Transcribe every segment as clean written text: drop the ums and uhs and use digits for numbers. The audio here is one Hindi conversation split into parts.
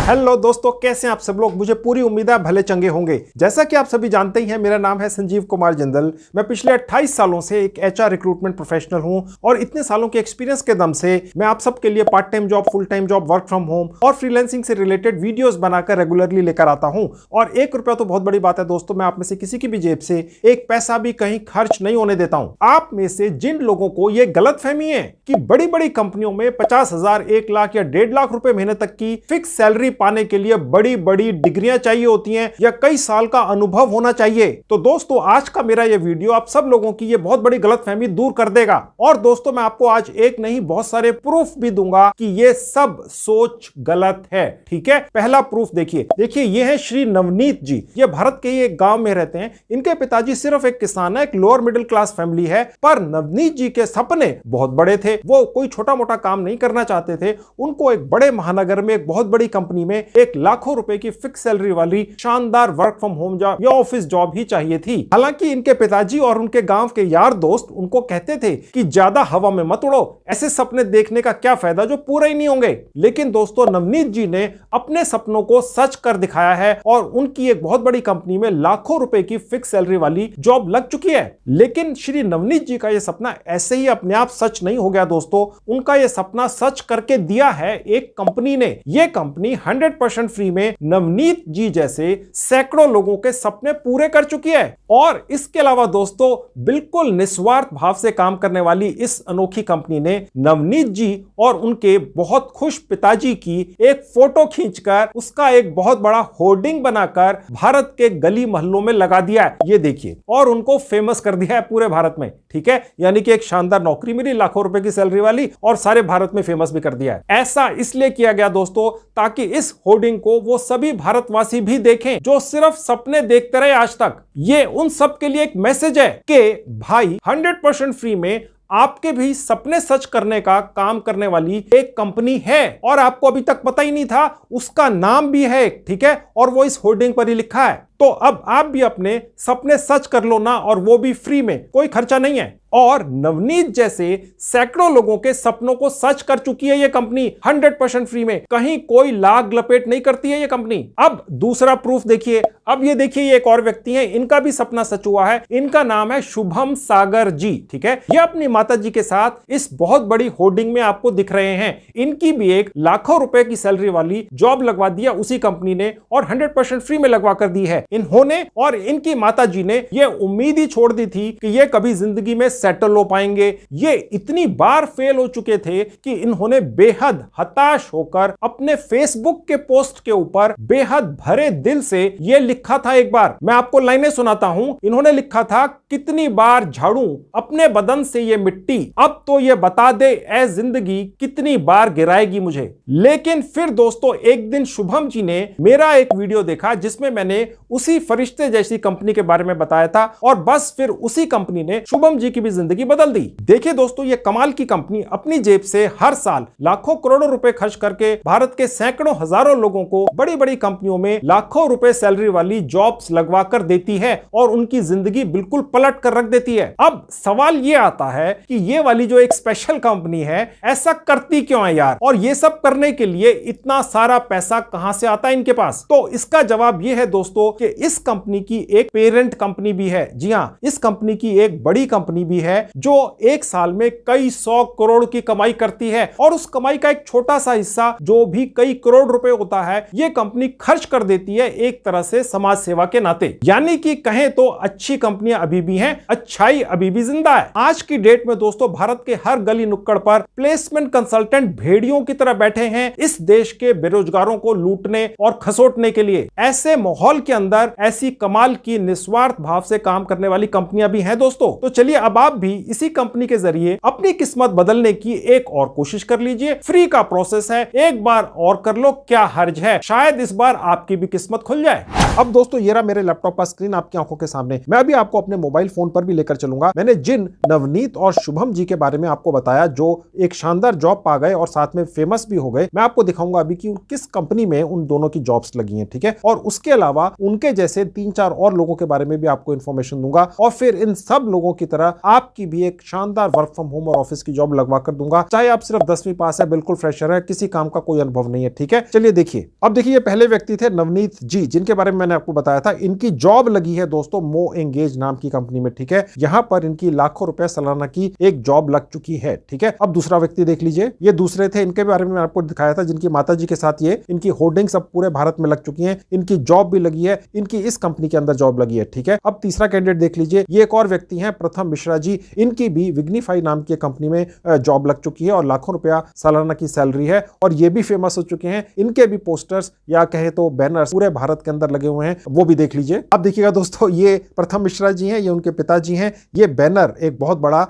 हेलो दोस्तों, कैसे हैं आप सब लोग। मुझे पूरी उम्मीद है भले चंगे होंगे। जैसा कि आप सभी जानते ही हैं, मेरा नाम है संजीव कुमार जिंदल। मैं पिछले 28 सालों से एक एचआर रिक्रूटमेंट प्रोफेशनल हूं और इतने सालों के एक्सपीरियंस के दम से मैं आप सबके लिए part time job, full time job, work from home और फ्रीलांसिंग से रिलेटेड वीडियोस बनाकर रेगुलरली लेकर आता हूं। और ₹1 तो बहुत बड़ी बात है दोस्तों। मैं आप में से किसी की भी जेब से एक पैसा भी कहीं खर्च नहीं होने देता हूं। आप में से जिन लोगों को यह गलतफहमी है कि बड़ी बड़ी कंपनियों में 50,000, 1 लाख या 1.5 लाख रुपए महीने तक की फिक्स सैलरी पाने के लिए बड़ी बड़ी डिग्रियां चाहिए होती हैं या कई साल का अनुभव होना चाहिए, तो दोस्तों आज का मेरा यह वीडियो आप सब लोगों की यह बहुत बड़ी गलतफहमी दूर कर देगा। और दोस्तों मैं आपको आज एक नहीं बहुत सारे प्रूफ भी दूंगा कि यह सब सोच गलत है। ठीक है, पहला प्रूफ देखिए ये है श्री नवनीत जी। ये भारत के एक गांव में रहते हैं। इनके पिताजी सिर्फ एक किसान है, एक लोअर मिडिल क्लास फैमिली है, पर नवनीत जी के सपने बहुत बड़े थे। वो कोई छोटा मोटा काम नहीं करना चाहते थे। उनको एक बड़े महानगर में एक बहुत बड़ी कंपनी में एक लाखों रुपए की फिक्स सैलरी वाली शानदार वर्क फ्रॉम होम जॉब या ऑफिस जॉब ही चाहिए थी। हालांकि इनके पिताजी और उनके गांव के यार दोस्त उनको कहते थे कि ज्यादा हवा में मत उड़ो, ऐसे सपने देखने का क्या फायदा जो पूरे ही नहीं होंगे। लेकिन दोस्तों नवनीत जी ने अपने सपनों को सच कर दिखाया है और उनकी एक बहुत बड़ी कंपनी में लाखों रुपए की फिक्स सैलरी वाली जॉब लग चुकी है। लेकिन श्री नवनीत जी का यह सपना ऐसे ही अपने आप सच नहीं हो गया दोस्तों। उनका यह सपना सच करके दिया है एक कंपनी ने। यह कंपनी 100% फ्री में नवनीत जी जैसे सैकड़ों लोगों के सपने पूरे कर चुकी है। और इसके अलावा दोस्तों बिल्कुल निस्वार्थ भाव से काम करने वाली इस अनोखी कंपनी ने नवनीत जी और उनके बहुत खुश पिताजी की एक फोटो खींचकर उसका एक बहुत बड़ा होर्डिंग बनाकर भारत के गली मोहल्लों में लगा दिया है। ये देखिए, और उनको फेमस कर दिया है पूरे भारत में। ठीक है, यानी कि एक शानदार नौकरी मिली लाखों रुपए की सैलरी वाली और सारे भारत में फेमस भी कर दिया है। ऐसा इसलिए किया गया दोस्तों ताकि इस होर्डिंग को वो सभी भारतवासी भी देखें जो सिर्फ सपने देखते रहे आज तक। ये उन सब के लिए एक मैसेज है कि भाई 100% फ्री में आपके भी सपने सच करने का काम करने वाली एक कंपनी है और आपको अभी तक पता ही नहीं था। उसका नाम भी है, ठीक है, और वो इस होर्डिंग पर ही लिखा है। तो अब आप भी अपने सपने सच कर लो ना, और वो भी फ्री में, कोई खर्चा नहीं है। और नवनीत जैसे सैकड़ों लोगों के सपनों को सच कर चुकी है ये कंपनी 100% फ्री में। कहीं कोई लाग लपेट नहीं करती है ये कंपनी। अब दूसरा प्रूफ देखिए। अब ये देखिए, ये एक और व्यक्ति है, इनका भी सपना सच हुआ है। इनका नाम है शुभम सागर जी। ठीक है, ये अपनी माता जी के साथ इस बहुत बड़ी होर्डिंग में आपको दिख रहे हैं। इनकी भी एक लाखों रुपए की सैलरी वाली जॉब लगवा दिया उसी कंपनी ने और 100% फ्री में लगवा कर दी है। इन्होंने और इनकी माता जी ने ये उम्मीद ही छोड़ दी थी कि ये कभी जिंदगी में सेटल हो पाएंगे। ये इतनी बार फेल हो चुके थे कि इन्होंने बेहद हताश होकर अपने फेसबुक के पोस्ट के ऊपर बेहद भरे दिल से ये लिखा था। एक बार मैं आपको लाइनें सुनाता हूं। इन्होंने लिखा था, कितनी बार झाड़ू अपने बदन से ये मिट्टी, अब तो ये बता दे ऐ जिंदगी कितनी बार गिराएगी मुझे। लेकिन फिर दोस्तों एक दिन शुभम जी ने मेरा एक वीडियो देखा जिसमें मैंने उसी फरिश्ते जैसी कंपनी के बारे में बताया था और बस फिर उसी कंपनी ने शुभम जी की भी जिंदगी बदल दी। देखिए दोस्तों, ये कमाल की कंपनी अपनी जेब से हर साल लाखों करोड़ों रुपए खर्च करके भारत के सैकड़ों हजारों लोगों को बड़ी बड़ी कंपनियों में लाखों रुपए सैलरी वाली जॉब्स लगवा कर देती है और उनकी जिंदगी बिल्कुल पलट कर रख देती है। अब सवाल ये आता है कि ये वाली जो एक स्पेशल कंपनी है ऐसा करती क्यों है यार, और ये सब करने के लिए इतना सारा पैसा कहां से आता है इनके पास। तो इसका जवाब ये है दोस्तों कि इस कंपनी की एक पेरेंट कंपनी भी है। जी हां, इस कंपनी की एक बड़ी कंपनी भी है जो एक साल में कई 100 करोड़ की कमाई करती है और उस कमाई का एक छोटा सा हिस्सा जो भी कई करोड़ रुपए होता है ये कंपनी खर्च कर देती है एक तरह से समाज सेवा के नाते। यानी कि कहें तो अच्छी कंपनियां अभी भी हैं, अच्छाई अभी भी जिंदा है। आज की डेट में दोस्तों भारत के हर गली नुक्कड़ पर प्लेसमेंट कंसल्टेंट भेड़ियों की तरह बैठे हैं इस देश के बेरोजगारों को लूटने और खसोटने के लिए। ऐसे माहौल के अंदर ऐसी कमाल की निस्वार्थ भाव से काम करने वाली कंपनियां भी हैं दोस्तों। तो चलिए अब आप भी इसी कंपनी के जरिए अपनी किस्मत बदलने की एक और कोशिश कर लीजिए। फ्री का प्रोसेस है, एक बार और कर लो, क्या हर्ज है, शायद इस बार आपकी भी किस्मत खुल जाए। अब दोस्तों ये रहा मेरे लैपटॉप का स्क्रीन आपकी आंखों के सामने। मैं अभी आपको अपने मोबाइल फोन पर भी लेकर चलूंगा। मैंने जिन नवनीत और शुभम जी के बारे में आपको बताया जो एक शानदार जॉब पा गए और साथ में फेमस भी हो गए, मैं आपको दिखाऊंगा अभी कि किस कंपनी में उन दोनों की जॉब्स लगी हैं। ठीक है, और उसके अलावा उनके इनके जैसे 3-4 और लोगों के बारे में भी आपको इंफॉर्मेशन दूंगा और फिर इन सब लोगों की तरह आपकी भी एक शानदार वर्क फ्रॉम होम और ऑफिस की जॉब लगवा कर दूंगा, चाहे आप सिर्फ 10वीं पास है, बिल्कुल फ्रेशर है, किसी काम का कोई अनुभव नहीं है। ठीक है, चलिए देखिए। अब देखिए, ये पहले व्यक्ति थे नवनीत जी, जिनके बारे में मैंने आपको बताया था। इनकी जॉब लगी है दोस्तों मो एंगेज नाम की कंपनी में। ठीक है, यहां पर इनकी लाखों रुपए सालाना की एक जॉब लग चुकी है। ठीक है, अब दूसरा व्यक्ति देख लीजिए। ये दूसरे थे, इनके बारे में आपको दिखाया था, जिनकी माताजी के साथ ये इनकी होर्डिंग्स अब पूरे भारत में लग चुकी हैं, इनकी जॉब भी लगी है, इनकी इस कंपनी के अंदर जॉब लगी है। ठीक है, अब तीसरा कैंडिडेट देख लीजिए। ये एक और व्यक्ति हैं प्रथम मिश्रा जी, इनकी भी विग्निफाई नाम की कंपनी में जॉब लग चुकी है और लाखों रुपया सालाना की सैलरी है और ये भी फेमस हो चुके हैं। इनके भी पोस्टर्स या कहे तो बैनर्स पूरे भारत के अंदर लगे हुए हैं, वो भी देख लीजिए। अब देखिएगा दोस्तों, ये प्रथम मिश्रा जी हैं, ये उनके पिताजी हैं। ये बैनर एक बहुत बड़ा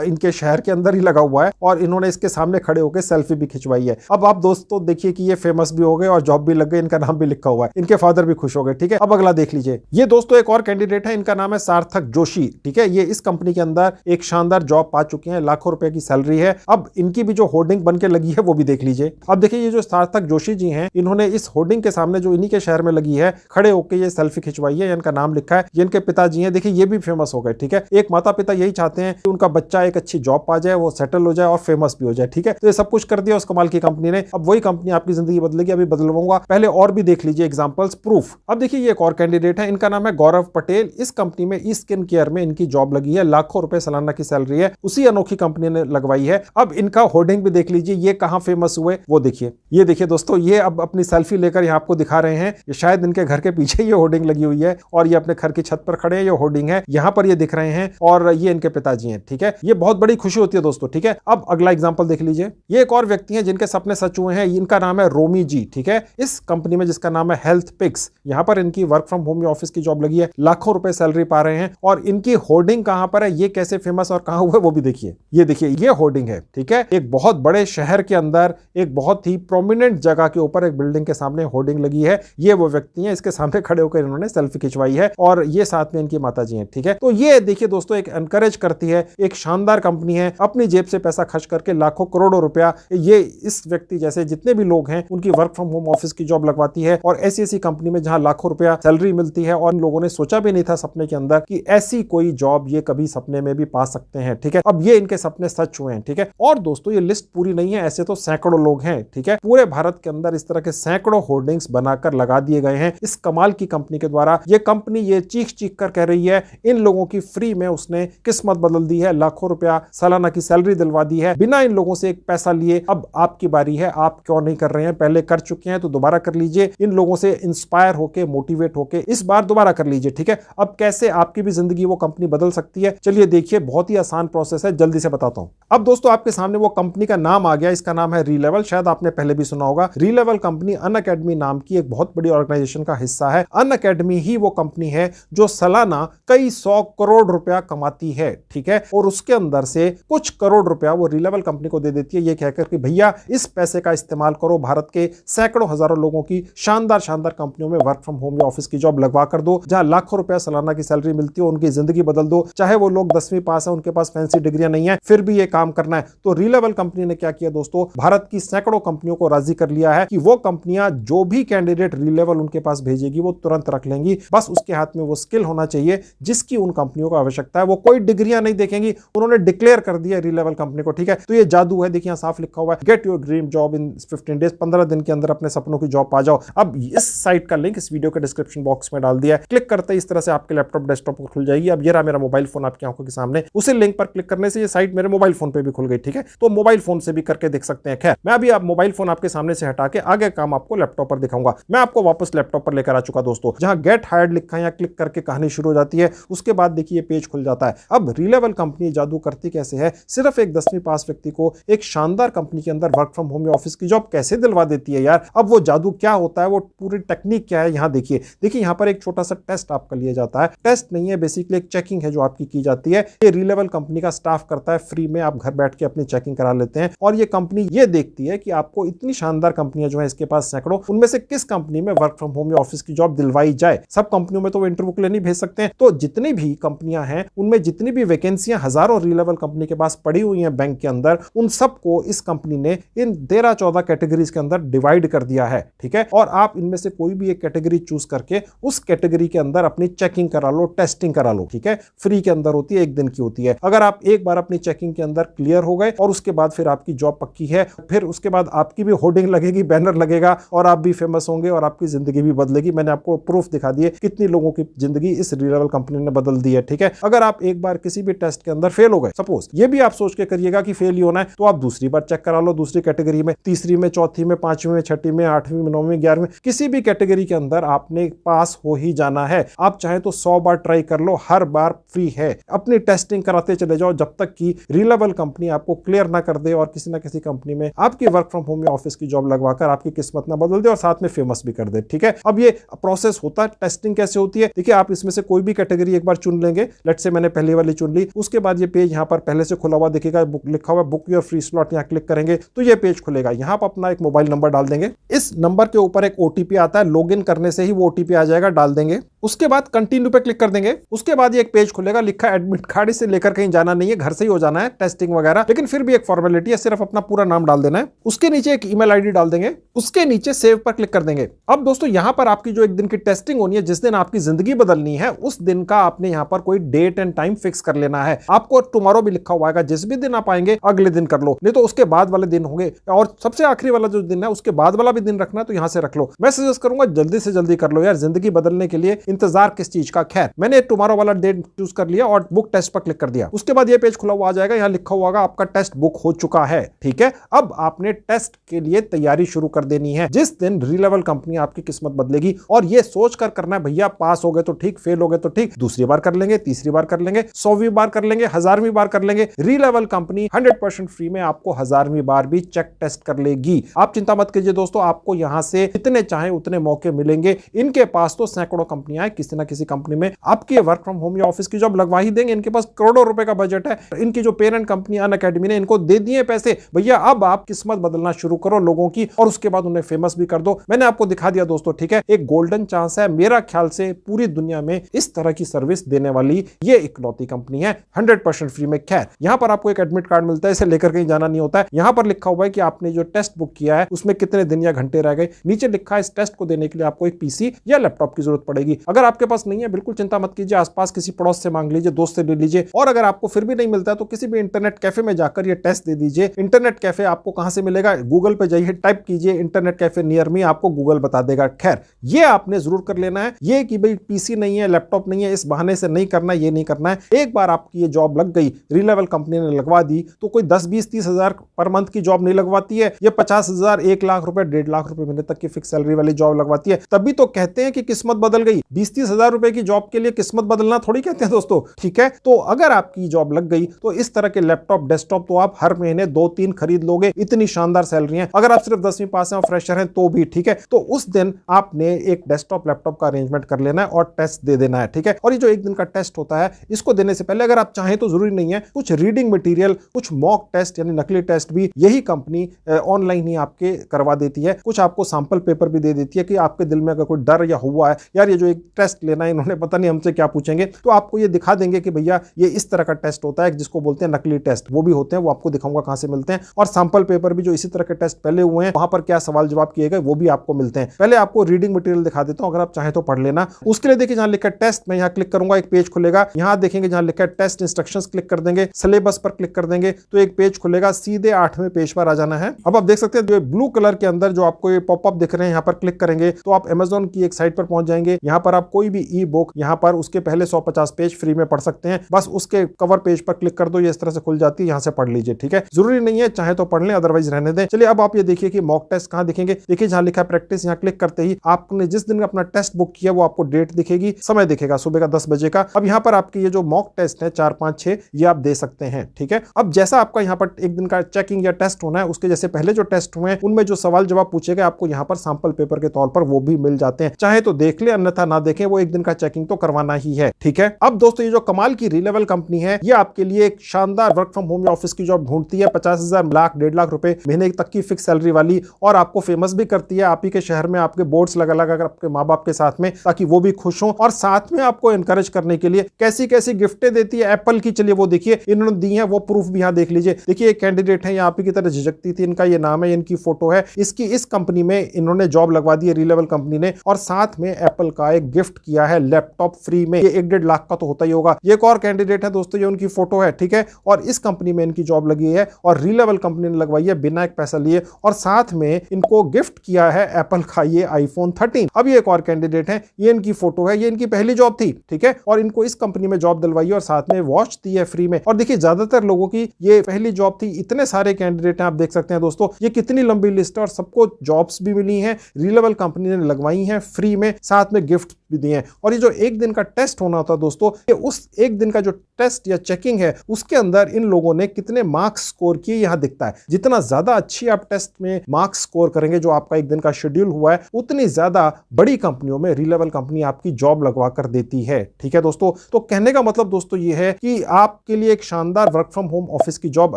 इनके शहर के अंदर ही लगा हुआ है और इन्होंने इसके सामने खड़े होकर सेल्फी भी खिंचवाई है। अब आप दोस्तों देखिए कि ये फेमस भी हो गए और जॉब भी लग गई, इनका नाम भी लिखा हुआ है, इनके फादर भी खुश हो गए। ठीक है, अब अगला देख लीजिए। ये दोस्तों एक और कैंडिडेट है, इनका नाम है सार्थक जोशी। ठीक है, ये इस कंपनी के अंदर एक शानदार जॉब पा चुके हैं, लाखों रुपए की सैलरी है। अब इनकी भी जो होर्डिंग बन के लगी है वो भी देख लीजिए। अब देखिए, ये जो सार्थक जोशी जी हैं, इन्होंने इस होर्डिंग के सामने जो इन्हीं के शहर में लगी है खड़े होकर ये सेल्फी खिंचवाई है, इनका नाम लिखा है, ये इनके पिताजी हैं। देखिए, ये भी फेमस हो गए। ठीक है, एक माता पिता यही चाहते हैं कि उनका बच्चा एक अच्छी जॉब पा जाए, वो सेटल हो जाए और फेमस भी हो जाए। ठीक है, तो ये सब कुछ कर दिया उस कमाल की कंपनी ने। अब वही कंपनी आपकी जिंदगी बदलेगी, अभी बदलवाऊंगा, पहले और भी देख लीजिए एग्जांपल्स, प्रूफ। अब देखिए, ये एक और कैंडिडेट है, इनका नाम है गौरव पटेल। इस कंपनी में ई स्किन केयर में इनकी जॉब लगी है, लाखों रुपए सालाना की सैलरी है, उसी अनोखी कंपनी ने लगवाई है। अब इनका होर्डिंग भी देख लीजिए, ये कहां फेमस हुए वो देखिए। ये देखिए दोस्तों, ये अब अपनी सेल्फी लेकर यहां आपको दिखा रहे हैं, ये शायद इनके घर के पीछे ये होर्डिंग लगी हुई है और ये अपने घर की छत पर खड़े हैं, ये होर्डिंग है, यहां पर ये दिख रहे हैं और ये इनके पिताजी हैं। ठीक है, ये बहुत बड़ी खुशी होती है दोस्तों। ठीक है, अब अगला एग्जांपल देख लीजिए। ये एक और व्यक्ति हैं जिनके सपने सच हुए हैं, इनका नाम है रोमी जी। ठीक है, इस कंपनी में जिसका नाम है हेल्थ पिक्स, यहां पर इनकी वर्क फ्रॉम होम या ऑफिस की जॉब लगी है, लाखों रुपए सैलरी पा रहे हैं और इनकी होर्डिंग कहां पर है, ये कैसे फेमस और कहां हुआ वो भी देखिए। ये देखिए, ये होर्डिंग है। ठीक है, एक बहुत बड़े शहर के अंदर एक बहुत ही प्रोमिनेंट जगह के ऊपर एक बिल्डिंग के सामने होर्डिंग लगी है। ये वो व्यक्ति हैं, इसके सामने खड़े होकर इन्होंने सेल्फी खिंचवाई है और ये साथ में इनकी माताजी हैं। ठीक है, तो ये देखिए दोस्तों, एक एनकरेज करती है, एक शानदार कंपनी है, अपनी जेब से पैसा खर्च करके लाखों करोड़ों रुपया ये इस व्यक्ति जैसे जितने भी लोग हैं उनकी वर्क फ्रॉम होम ऑफिस की जॉब लगवाती है और ऐसी ऐसी कंपनी में जहां लाखों रुपया सैलरी मिलती है और इन लोगों ने सोचा भी नहीं था सपने के अंदर कि ऐसी कोई जॉब ये कभी सपने में भी पा सकते हैं। ठीक है, अब ये इनके सपने सच हुए हैं। ठीक है, और दोस्तों ये लिस्ट पूरी नहीं है, ऐसे तो सैकड़ों लोग हैं। ठीक है, पूरे भारत के अंदर इस तरह के सैकड़ों होर्डिंग्स बनाकर लगा दिए गए हैं इस कमाल की कंपनी के द्वारा। ये कंपनी ये चीख चीख कर कह रही है इन लोगों की फ्री में उसने किस्मत बदल दी है, लाखों रुपया सालाना की सैलरी दिलवा दी है बिना इन लोगों से एक पैसा लिए। अब आपकी बारी है, आप क्यों नहीं कर रहे हैं? पहले कर चुके हैं तो दोबारा कर लीजिए, इन लोगों से इंस्पायर होके मोटिवेट होके इस बार दोबारा कर लीजिए। ठीक है, अब कैसे आपकी भी जिंदगी वो कंपनी बदल सकती है, चलिए देखिए, बहुत ही आसान प्रोसेस है, जल्दी से बताता हूं। अब दोस्तों आपके सामने वो कंपनी का नाम आ गया, इसका नाम है रीलेवल। शायद आपने पहले भी सुना होगा। रीलेवल कंपनी अनअकैडमी नाम की एक बहुत बड़ी ऑर्गेनाइजेशन का हिस्सा है। अनअकैडमी ही वो कंपनी है जो सालाना कई 100 करोड़ रुपया कमाती है। ठीक है, और उसके अंदर से कुछ करोड़ रुपया वो रीलेवल कंपनी को दे देती है, ये कहकर कि भैया इस पैसे का इस्तेमाल करो, भारत के सैकड़ों हजारों लोगों की शानदार शानदार कंपनियों में वर्क फ्रॉम होम या ऑफिस की जॉब लगवा कर दो, जहां लाखों रुपया सालाना की सैलरी मिलती है, उनकी जिंदगी बदल दो। चाहे वो लोग 10वीं पास है, उनके पास फैंसी डिग्रियां नहीं है, फिर भी ये काम करना है। तो रीलेवल कंपनी ने क्या किया दोस्तों, भारत की सैकड़ों कंपनियों को राजी कर लिया है कि वो कंपनियां जो भी कैंडिडेट रीलेवल उनके पास भेजेगी वो तुरंत रख लेंगी। बस उसके हाथ में वो स्किल होना चाहिए जिसकी उन कंपनियों को आवश्यकता है। वो कोई डिग्रियां नहीं देखेंगी, उन्होंने डिक्लेयर कर दिया रीलेवल कंपनी को। ठीक है, तो ये जादू है, देखिए साफ लिखा हुआ है, get your dream job in 15 days, 15 दिन के अंदर अपने सपनों की जॉब पा जाओ। अब इस साइट का लिंक इस वीडियो के डिस्क्रिप्शन बॉक्स में डाल दिया है, क्लिक करते ही इस तरह से आपके लैपटॉप डेस्कटॉप पर खुल जाएगी। अब ये रहा मेरा मोबाइल फोन आपकी आंखों के सामने, उसी लिंक पर क्लिक करने से ये साइट मेरे मोबाइल फोन पे भी खुल गई। ठीक है, तो मोबाइल फोन से भी करके देख सकते हैं। खैर, मैं अभी आप मोबाइल फोन आपके सामने से हटा के आगे काम आपको लैपटॉप पर दिखाऊंगा। मैं आपको वापस लैपटॉप पर लेकर आ चुका दोस्तों, जहां गेट हायर्ड लिखा है, या क्लिक करके कहानी शुरू हो जाती है। उसके बाद देखिए पेज खुल जाता है। अब रीलेवल कंपनी जादू करती कैसे है, सिर्फ एक 10वीं पास व्यक्ति को एक शानदार कंपनी के अंदर वर्क फ्रॉम होम या ऑफिस की जॉब कैसे दिलवा देती है यार। अब वो जादू क्या होता है, वो पूरी टेक्निक क्या है, यहां देखिए। देखिए यहां पर एक छोटा सा टेस्ट आपका लिया जाता है। टेस्ट नहीं है, बेसिकली एक चेकिंग है जो आपकी की जाती है। ये रीलेवल कंपनी का स्टाफ करता है फ्री में, आप घर बैठ के अपनी चेकिंग करा लेते हैं। और ये कंपनी ये देखती है कि आपको इतनी शानदार कंपनियां जो है इसके पास सैकड़ों, उनमें से किस कंपनी में वर्क फ्रॉम होम या ऑफिस की जॉब दिलवाई जाए। सब कंपनियों में तो वो इंटरव्यू के लिए नहीं भेज सकते हैं, तो जितनी भी कंपनियां हैं उनमें जितनी भी वैकेंसियां हजारों रीलेवल कंपनी के पास पड़ी हुई हैं बैंक के अंदर, उन सबको इस कंपनी ने इन 13-14 कैटेगरीज के अंदर डिवाइड कर दिया है। ठीक है, और आप इनमें से कोई भी एक कैटेगरी चूज कर करके उस कैटेगरी के अंदर अपनी चेकिंग करा लो, टेस्टिंग करा लो, ठीक है। फ्री के अंदर होती है, 1 दिन की होती है। अगर आप एक बार अपनी चेकिंग के अंदर क्लियर हो गए और उसके बाद फिर आपकी जॉब पक्की है, फिर उसके बाद आपकी भी होर्डिंग लगेगी, बैनर लगेगा और आप भी फेमस होंगे और आपकी जिंदगी भी बदलेगी। मैंने आपको प्रूफ दिखा दिए कितनी लोगों की जिंदगी इस रीलेवल कंपनी ने बदल दी है, ठीक है। अगर आप एक बार किसी भी टेस्ट के अंदर फेल हो गए, सपोज ये भी आप सोच के करिएगा कि फेल ही होना है, तो आप दूसरी बार चेक करा लो, दूसरी कैटेगरी में, तीसरी में, चौथी में, पांचवी में, छठी में, 8वीं में, 9वीं, 11वीं, किसी भी कैटेगरी के अंदर आपने पास हो ही जाना है। आप चाहे तो 100 बार ट्राई कर लो, हर बार फ्री है। अपनी टेस्टिंग कराते चले जाओ जब तक कि रीलेवल कंपनी आपको क्लियर ना कर दे और किसी ना किसी कंपनी में आपकी वर्क फ्रॉम होम या ऑफिस की जॉब लगवाकर आपकी किस्मत ना बदल दे और साथ में फेमस भी कर दे, ठीक है। अब ये प्रोसेस होता है, टेस्टिंग कैसे होती है, देखिए आप इसमें से कोई भी कैटेगरी एक बार चुन लेंगे। लेट्स से मैंने पहली वाली चुन ली, उसके बाद ये पेज यहाँ पर पहले से खुला हुआ दिखेगा, बुक लिखा हुआ, बुक योर फ्री स्लॉट, यहाँ क्लिक करेंगे तो ये पेज खुलेगा। यहाँ पर अपना एक मोबाइल नंबर डाल देंगे, इस नंबर के ऊपर एक ओटीपी आता है, लॉगिन करने से ही वो ओटीपी आ जाएगा, डाल देंगे। उसके बाद कंटिन्यू पे क्लिक कर देंगे। उसके बाद ये एक पेज खुलेगा, लिखा एडमिट कार्ड, इसे लेकर कहीं जाना नहीं है, घर से ही हो जाना है टेस्टिंग वगैरह, लेकिन फिर भी एक फॉर्मेलिटी है, सिर्फ अपना पूरा नाम डाल देना है। उसके नीचे एक ईमेल आईडी डाल देंगे, उसके नीचे सेव पर क्लिक कर देंगे। अब दोस्तों यहाँ पर आपकी जो एक दिन की टेस्टिंग होनी है, जिस दिन आपकी जिंदगी बदलनी है, उस दिन का आपने यहाँ पर कोई डेट एंड टाइम फिक्स कर लेना है। आपको टुमारो भी लिखा हुआ है, जिस भी दिन आप आएंगे अगले दिन कर लो, नहीं तो उसके बाद वाले दिन होंगे, और सबसे आखिरी वाला जो दिन है उसके बाद वाला भी दिन रखना है तो यहां से रख लो। मैं सजेस्ट करूंगा जल्दी से जल्दी कर लो यार, जिंदगी बदलने के लिए इंतजार किस चीज का। खैर मैंने टुमारो वाला डेट चूज कर लिया और बुक टेस्ट पर क्लिक कर दिया। उसके बाद ये पेज खुला हुआ आ जाएगा, यहां लिखा हुआ होगा आपका टेस्ट बुक हो चुका है, ठीक है। अब आपने टेस्ट के लिए तैयारी शुरू कर देनी है। जिस दिन रीलेवल कंपनी आपकी किस्मत बदलेगी, और ये सोचकर करना है भैया पास हो गए तो ठीक, फेल हो गए तो ठीक, दूसरी बार कर लेंगे, तीसरी बार कर लेंगे, 100वीं बार कर लेंगे, 1000वीं बार कर लेंगे, रीलेवल कंपनी 100% फ्री में आपको 1000वीं बार भी चेक टेस्ट कर लेगी। आप चिंता मत कीजिए दोस्तों, आपको यहां से जितने चाहे उतने मौके मिलेंगे। इनके पास तो सैकड़ों कंपनियां हैं, किसी ना किसी कंपनी में आपकी वर्क फ्रॉम होम या ऑफिस की जॉब लगवा ही देंगे। इनके पास करोड़ों रुपए का बजट है। इनकी जो पेरेंट कंपनी अनअकैडमी ने इनको दे दिए पैसे, भैया अब आप किस्मत बदलना शुरू करो लोगों की और उसके बाद उन्हें फेमस भी कर दो। मैंने आपको दिखा दिया दोस्तों, ठीक है। एक गोल्डन चांस है, मेरा ख्याल से पूरी दुनिया में इस तरह की सर्विस देने वाली ये इकलौती कंपनी है, 100% फ्री में। खैर यहां पर आपको एक एडमिट कार्ड मिलता है, इसे लेकर कहीं जाना नहीं होता है। यहां पर लिखा हुआ है कि आपने जो टेस्ट बुक किया है उसमें कितने दिन या घंटे रह गए। नीचे लिखा है इस टेस्ट को देने के लिए आपको एक पीसी या लैपटॉप की जरूरत पड़ेगी। अगर आपके पास नहीं है बिल्कुल चिंता मत कीजिए, आसपास किसी पड़ोस से मांग लीजिए, दोस्त से ले लीजिए, और अगर आपको फिर भी नहीं मिलता तो किसी भी इंटरनेट कैफे में जाकर ये टेस्ट दे दीजिए। इंटरनेट कैफे आपको कहां से मिलेगा, गूगल पे जाइए, टाइप कीजिए इंटरनेट कैफे नियर मी, आपको गूगल बता देगा। खैर ये आपने जरूर कर लेना है। ये कि भाई पीसी नहीं है, लैपटॉप नहीं है, इस बहाने से नहीं करना, ये नहीं करना है। एक बार आपकी ये जॉब लग गई, रीलेवल कंपनी ने लगवा दी, तो कोई 10, 20, 30 हजार पर मंथ की जॉब नहीं लगवाती है। ये 50,000, 1 लाख रुपए, 1.5 लाख रुपए महीने तक की फिक्स सैलरी वाली जॉब लगवाती है। तभी तो कहते हैं कि किस्मत बदल गई। 20-30 हजार रुपए की जॉब के लिए किस्मत बदलना थोड़ी कहते हैं दोस्तों, ठीक है। तो अगर आपकी जॉब लग गई तो इस तरह के लैपटॉप, डेस्कटॉप तो आप हर महीने 2-3 खरीद लोगे, इतनी शानदार सैलरी है। अगर आप सिर्फ 10वीं पास हैं और फ्रेशर हैं तो भी ठीक है। तो उस दिन आपने एक डेस्कटॉप, लैपटॉप का अरेंजमेंट कर लेना है और टेस्ट दे देना है, ठीक है। और ये जो एक दिन का टेस्ट होता है, इसको देने से पहले अगर आप चाहें तो जरूरी नहीं है, कुछ रीडिंग मटेरियल, कुछ मॉक टेस्ट यानी नकली टेस्ट भी यही कंपनी ऑनलाइन ही आपके करवा देती है। कुछ आपको सैंपल पेपर भी दे देती है कि आपके दिल में अगर कोई डर या हुआ है यार ये जो एक टेस्ट लेना है, इन्होंने पता नहीं हमसे क्या पूछेंगे, तो आपको ये दिखा देंगे कि भैया ये इस तरह का टेस्ट होता है, जिसको बोलते हैं नकली टेस्ट। वो भी होते हैं, वो आपको दिखाऊंगा कहां से मिलते हैं। और सैंपल पेपर भी जो इसी तरह के टेस्ट पहले हुए हैं, वहां पर क्या सवाल जवाब किए गए, वो भी आपको मिलते हैं। पहले आपको रीडिंग मटेरियल दिखा देता हूं, अगर आप चाहें तो पढ़ लेना। उसके लिए देखिए जहां लिखा है टेस्ट, मैं यहां क्लिक करूंगा, एक पेज खुलेगा। यहां देखेंगे जहां लिखा है टेस्ट इंस्ट्रक्शंस, क्लिक कर देंगे। सिलेबस पर क्लिक कर देंगे तो एक पेज खुलेगा, सीधे 8वें पेज पर आ जाना है। अब आप देख सकते हैं जो ब्लू कलर के अंदर जो आपको ये पॉपअप दिख रहे हैं, यहां पर क्लिक करेंगे तो आप Amazon की एक साइट पर पहुंच जाएंगे। यहां पर आप कोई भी ई बुक, यहां पर उसके पहले 150 पेज फ्री में पढ़ सकते हैं। बस उसके कवर पेज पर क्लिक कर दो, ये इस तरह से खुल जाती है, यहां से पढ़ लीजिए, ठीक है। जरूरी नहीं है, चाहे तो पढ़ लें, अदरवाइज रहने दें। चलिए अब आप ये देखिए कि मॉक टेस्ट कहां दिखेंगे। देखिए जहां लिखा है प्रैक्टिस, यहां क्लिक करते ही आपने जिस दिन अपना टेस्ट बुक किया वो आपको डेट दिखेगी, समय दिखेगा सुबह का 10 बजे का। अब यहां पर आपके ये जो मॉक टेस्ट है 4, 5, 6 ये आप दे सकते हैं, ठीक है। अब जैसा आपका यहां पर एक दिन का चेकिंग या टेस्ट होना है, उसके जैसे पहले जो टेस्ट हुए हैं उनमें जो सवाल जवाब पूछे गए आपको यहां पर सैंपल पेपर के तौर पर वो भी मिल जाते हैं। चाहे तो देख ले, अन्यथा ना देखें, वो एक दिन का चेकिंग तो करवाना ही है, ठीक है। अब दोस्तों ये जो कमाल की रीलेवल कंपनी है, ये आपके लिए एक शानदार वर्क फ्रॉम होम या ऑफिस की जॉब ढूंढती है। 50,000, लाख, 1.5 लाख रुपए महीने तक की फिक्स सैलरी वाली, और आपको फेमस भी करती है। आप ही के शहर में आपके बोर्ड्स लगा लगा आपके माँ बाप के साथ में, ताकि वो भी खुश हों, और साथ में आपको एनकरेज करने के लिए कैसी कैसी गिफ्टें देती है एप्पल की। चलिए वो देखिए इन्होंने दी है, वो प्रूफ भी यहाँ देख लीजिए। देखिए एक कैंडिडेट है, आप ही की तरह झिझकती थी, इनका ये नाम है, इनकी फोटो है, इसकी इस कंपनी में इन्होंने जॉब लगवा दी है रीलेवल कंपनी ने, और साथ में एप्पल का एक गिफ्ट किया है लैपटॉप फ्री में। ये 1-1.5 लाख का तो होता ही होगा। ये एक और कैंडिडेट है दोस्तों, ये उनकी फोटो है, ठीक है, और इस कंपनी में इनकी जॉब लगी है और रीलेवल कंपनी ने लगवाई है बिना एक पैसा लिए, और साथ में इनको गिफ्ट किया है एप्पल का ये iPhone 13। अब ये एक और कैंडिडेट है, ये इनकी फोटो है, ये इनकी पहली जॉब थी, ठीक है, और इनको इस कंपनी में जॉब दिलवाई है और साथ में वॉच दी है फ्री में। और देखिए ज्यादातर लोगों की ये पहली जॉब थी। इतने सारे कैंडिडेट हैं, आप देख सकते हैं दोस्तों, ये कितनी लंबी लिस्ट है और सबको जॉब्स भी मिली हैं, रीलेवल कंपनी ने लगवाई हैं फ्री में, साथ में गिफ्ट भी दिए हैं। और ये जो एक दिन का टेस्ट होना था दोस्तों, ये उस एक दिन का जो टेस्ट या चेकिंग है उसके अंदर इन लोगों ने कितने मार्क्स स्कोर किए यहां दिखता है। जितना ज्यादा अच्छी आप टेस्ट में मार्क्स स्कोर करेंगे, जो आपका एक दिन का शेड्यूल हुआ है, उतनी ज्यादा बड़ी कंपनियों में रीलेवल कंपनी आपकी जॉब लगवा कर देती है, ठीक है दोस्तों। तो कहने का मतलब दोस्तों ये है कि आपके लिए एक शानदार वर्क फ्रॉम होम ऑफिस की जॉब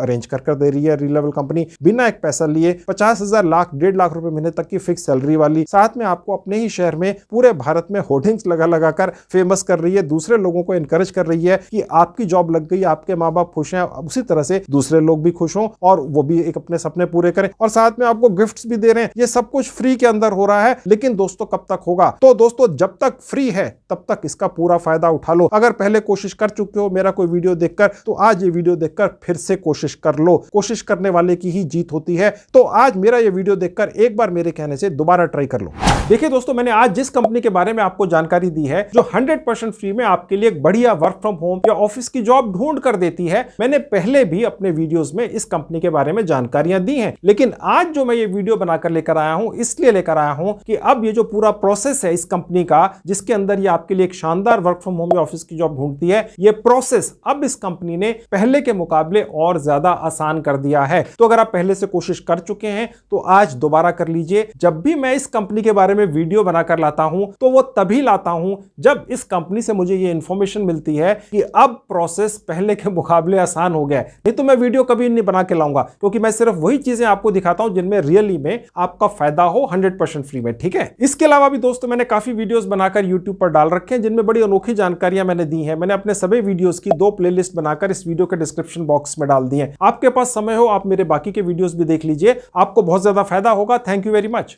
अरेंज कर दे रही है रीलेवल कंपनी बिना एक पैसा लिए। 50,000 लाख 1.5 लाख रुपए महीने तक की फिक्स सैलरी वाली, साथ में आपको अपने ही शहर में पूरे भारत में होर्डिंग्स लगा लगा कर फेमस कर रही है, दूसरे लोगों को एनकरेज कर रही है कि आपकी जॉब लग गई, आपके माँ बाप खुश हैं, उसी तरह से दूसरे लोग भी खुश हों और वो भी एक अपने सपने पूरे करें, और साथ में आपको गिफ्ट्स भी दे रहे हैं। ये सब कुछ फ्री के अंदर हो रहा है, लेकिन दोस्तों कब तक होगा? तो दोस्तों जब तक फ्री है तब तक इसका पूरा फायदा उठा लो। अगर पहले कोशिश कर चुके हो मेरा कोई वीडियो देखकर, तो आज ये वीडियो देखकर फिर से कोशिश कर लो। कोशिश करने वाले की ही जीत होती है। तो आज मेरा ये वीडियो देखकर एक बार मेरे कहने से दोबारा ट्राई कर लो। देखिए दोस्तों, मैंने आज जिस कंपनी के बारे में आपको जानकारी दी है, जो 100% फ्री में आपके लिए एक बढ़िया वर्क फ्रॉम होम या ऑफिस की जॉब ढूंढ कर देती है, मैंने पहले भी अपने वीडियोस में इस कंपनी के बारे में जानकारियां दी हैं। लेकिन आज जो मैं ये वीडियो बनाकर लेकर आया हूं, इसलिए लेकर आया हूं कि अब ये जो पूरा प्रोसेस है इस कंपनी का, जिसके अंदर ये आपके लिए एक शानदार वर्क फ्रॉम होम या ऑफिस की जॉब ढूंढती है, ये प्रोसेस अब इस कंपनी ने पहले के मुकाबले और ज्यादा आसान कर दिया है। तो अगर आप पहले से कोशिश कर चुके हैं तो आज दोबारा कर लीजिए। जब भी मैं इस कंपनी के बारे में वीडियो बनाकर लाता हूं तो वो तभी लाता हूं जब इस कंपनी से मुझे ये इंफॉर्मेशन मिलती है कि अब प्रोसेस पहले के मुकाबले आसान हो गया है। नहीं तो मैं वीडियो कभी नहीं बना के लाऊंगा, क्योंकि मैं सिर्फ वही चीजें आपको दिखाता हूं जिनमें रियली में आपका फायदा हो 100% फ्री में, ठीक है। इसके अलावा भी दोस्तों मैंने काफी वीडियोस बनाकर YouTube पर डाल रखे हैं, जिनमें बड़ी अनोखी जानकारियां मैंने दी हैं। मैंने अपने सभी वीडियोस की 2 प्लेलिस्ट बनाकर इस वीडियो के डिस्क्रिप्शन बॉक्स में डाल दी है। आपके पास समय हो आप मेरे बाकी के वीडियोस भी देख लीजिए, आपको बहुत ज्यादा फायदा होगा। Thank you very much.